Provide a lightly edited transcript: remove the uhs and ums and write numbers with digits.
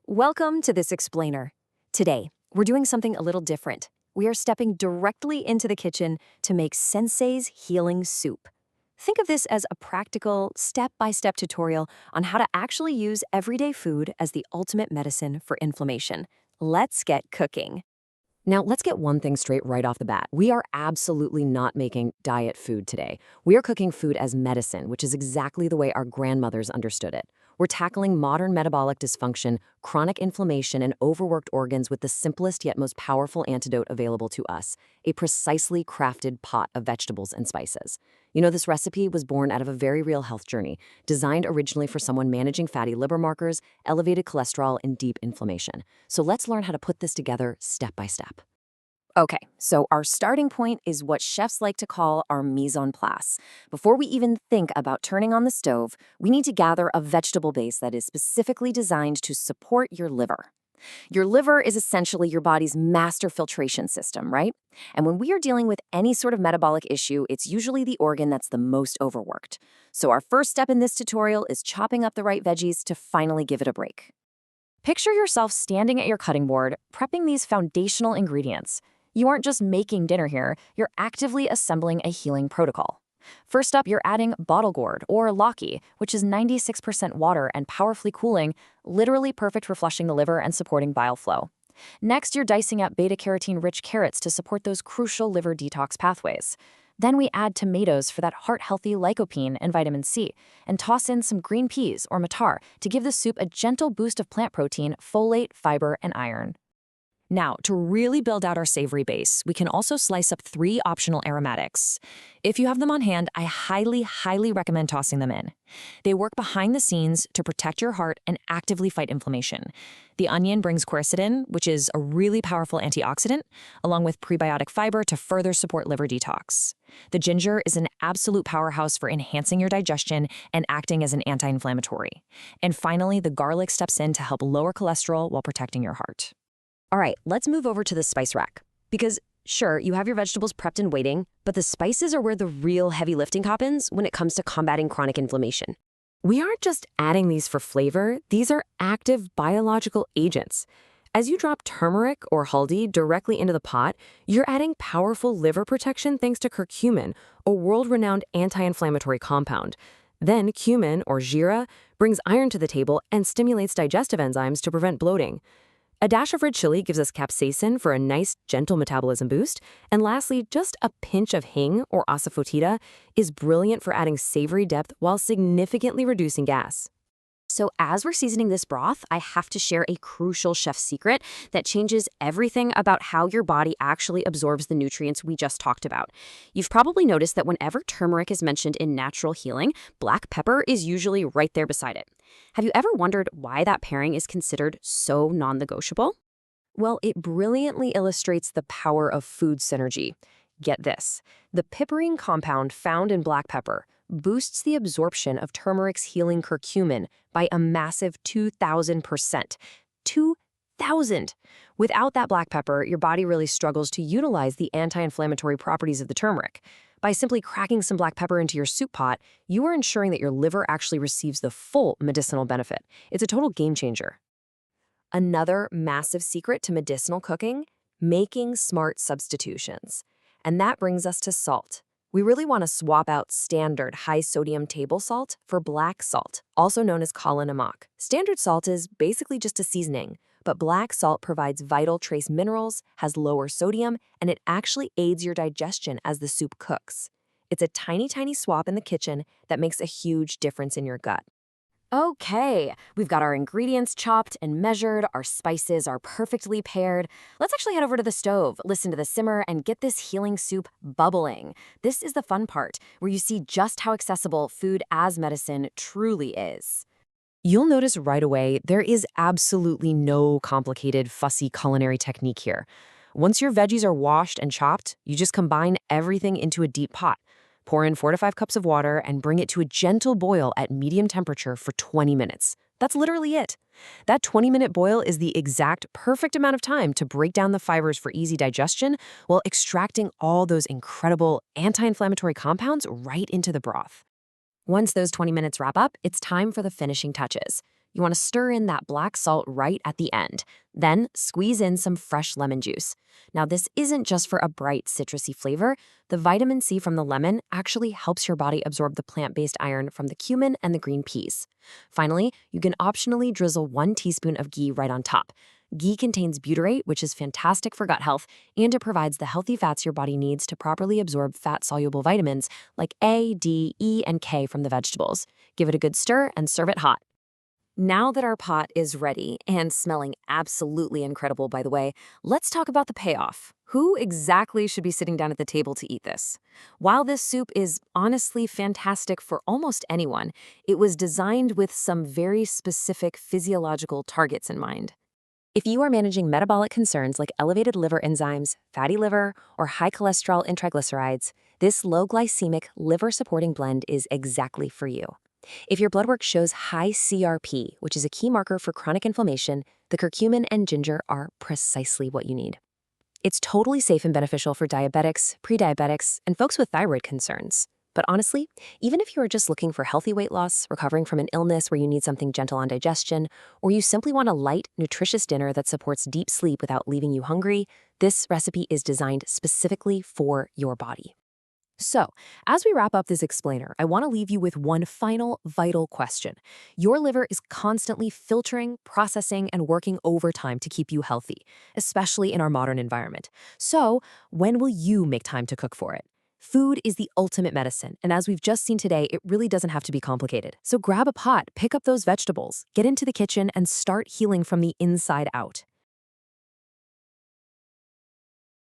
Welcome to This Explainer. Today, we're doing something a little different. We are stepping directly into the kitchen to make Sensei's healing soup. Think of this as a practical, step-by-step tutorial on how to actually use everyday food as the ultimate medicine for inflammation. Let's get cooking. Now, let's get one thing straight right off the bat. We are absolutely not making diet food today. We are cooking food as medicine, which is exactly the way our grandmothers understood it. We're tackling modern metabolic dysfunction, chronic inflammation, and overworked organs with the simplest yet most powerful antidote available to us, a precisely crafted pot of vegetables and spices. You know, this recipe was born out of a very real health journey, designed originally for someone managing fatty liver markers, elevated cholesterol, and deep inflammation. So let's learn how to put this together step by step. Okay, so our starting point is what chefs like to call our mise en place. Before we even think about turning on the stove, we need to gather a vegetable base that is specifically designed to support your liver. Your liver is essentially your body's master filtration system, right? And when we are dealing with any sort of metabolic issue, it's usually the organ that's the most overworked. So our first step in this tutorial is chopping up the right veggies to finally give it a break. Picture yourself standing at your cutting board, prepping these foundational ingredients. You aren't just making dinner here, you're actively assembling a healing protocol. First up, you're adding bottle gourd, or Lauki, which is 96% water and powerfully cooling, literally perfect for flushing the liver and supporting bile flow. Next, you're dicing up beta-carotene-rich carrots to support those crucial liver detox pathways. Then we add tomatoes for that heart-healthy lycopene and vitamin C, and toss in some green peas or matar to give the soup a gentle boost of plant protein, folate, fiber, and iron. Now, to really build out our savory base, we can also slice up 3 optional aromatics. If you have them on hand, I highly recommend tossing them in. They work behind the scenes to protect your heart and actively fight inflammation. The onion brings quercetin, which is a really powerful antioxidant, along with prebiotic fiber to further support liver detox. The ginger is an absolute powerhouse for enhancing your digestion and acting as an anti-inflammatory. And finally, the garlic steps in to help lower cholesterol while protecting your heart. All right, let's move over to the spice rack. Because, sure, you have your vegetables prepped and waiting, but the spices are where the real heavy lifting happens when it comes to combating chronic inflammation. We aren't just adding these for flavor, these are active biological agents. As you drop turmeric or haldi directly into the pot, you're adding powerful liver protection thanks to curcumin, a world-renowned anti-inflammatory compound. Then cumin, or jeera, brings iron to the table and stimulates digestive enzymes to prevent bloating. A dash of red chili gives us capsaicin for a nice, gentle metabolism boost. And lastly, just a pinch of hing, or asafoetida, is brilliant for adding savory depth while significantly reducing gas. So as we're seasoning this broth, I have to share a crucial chef secret that changes everything about how your body actually absorbs the nutrients we just talked about. You've probably noticed that whenever turmeric is mentioned in natural healing, black pepper is usually right there beside it. Have you ever wondered why that pairing is considered so non-negotiable? Well, it brilliantly illustrates the power of food synergy. Get this, the piperine compound found in black pepper boosts the absorption of turmeric's healing curcumin by a massive 2,000%. 2,000! Without that black pepper, your body really struggles to utilize the anti-inflammatory properties of the turmeric. By simply cracking some black pepper into your soup pot, you are ensuring that your liver actually receives the full medicinal benefit. It's a total game changer. Another massive secret to medicinal cooking: making smart substitutions. And that brings us to salt. We really want to swap out standard high-sodium table salt for black salt, also known as kala namak. Standard salt is basically just a seasoning, but black salt provides vital trace minerals, has lower sodium, and it actually aids your digestion as the soup cooks. It's a tiny swap in the kitchen that makes a huge difference in your gut. Okay, we've got our ingredients chopped and measured, our spices are perfectly paired. Let's actually head over to the stove, listen to the simmer, and get this healing soup bubbling. This is the fun part, where you see just how accessible food as medicine truly is. You'll notice right away there is absolutely no complicated, fussy culinary technique here. Once your veggies are washed and chopped, you just combine everything into a deep pot. Pour in 4 to 5 cups of water and bring it to a gentle boil at medium temperature for 20 minutes. That's literally it. That 20-minute boil is the exact perfect amount of time to break down the fibers for easy digestion while extracting all those incredible anti-inflammatory compounds right into the broth. Once those 20 minutes wrap up, it's time for the finishing touches. You want to stir in that black salt right at the end. Then squeeze in some fresh lemon juice. Now, this isn't just for a bright citrusy flavor. The vitamin C from the lemon actually helps your body absorb the plant-based iron from the cumin and the green peas. Finally, you can optionally drizzle 1 teaspoon of ghee right on top. Ghee contains butyrate, which is fantastic for gut health, and it provides the healthy fats your body needs to properly absorb fat-soluble vitamins like A, D, E, and K from the vegetables. Give it a good stir and serve it hot. Now that our pot is ready and smelling absolutely incredible, by the way, let's talk about the payoff. Who exactly should be sitting down at the table to eat this? While this soup is honestly fantastic for almost anyone, it was designed with some very specific physiological targets in mind. If you are managing metabolic concerns like elevated liver enzymes, fatty liver, or high cholesterol and triglycerides, this low glycemic liver supporting blend is exactly for you. If your blood work shows high CRP, which is a key marker for chronic inflammation, the curcumin and ginger are precisely what you need. It's totally safe and beneficial for diabetics, pre-diabetics, and folks with thyroid concerns. But honestly, even if you are just looking for healthy weight loss, recovering from an illness where you need something gentle on digestion, or you simply want a light, nutritious dinner that supports deep sleep without leaving you hungry, this recipe is designed specifically for your body. So, as we wrap up this explainer, I want to leave you with one final vital question. Your liver is constantly filtering, processing, and working overtime to keep you healthy, especially in our modern environment. So, when will you make time to cook for it? Food is the ultimate medicine, and as we've just seen today, it really doesn't have to be complicated. So grab a pot, pick up those vegetables, get into the kitchen, and start healing from the inside out.